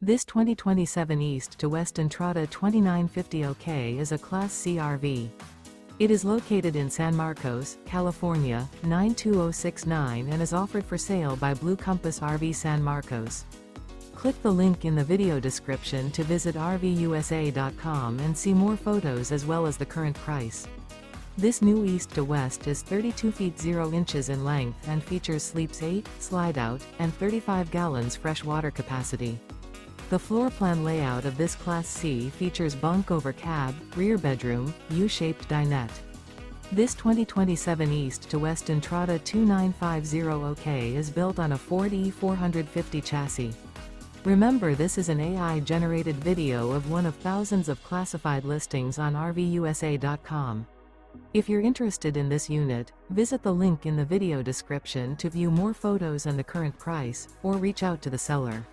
This 2027 East to West Entrada 2950 OK is a Class C RV. It is located in San Marcos, California, 92069 and is offered for sale by Blue Compass RV San Marcos. Click the link in the video description to visit RVUSA.com and see more photos as well as the current price. This new East to West is 32 feet 0 inches in length and features sleeps 8, slide-out, and 35 gallons fresh water capacity. The floor plan layout of this Class C features bunk over cab, rear bedroom, U-shaped dinette. This 2027 East to West Entrada 2950 OK is built on a Ford E450 chassis. Remember, this is an AI-generated video of one of thousands of classified listings on RVUSA.com. If you're interested in this unit, visit the link in the video description to view more photos and the current price, or reach out to the seller.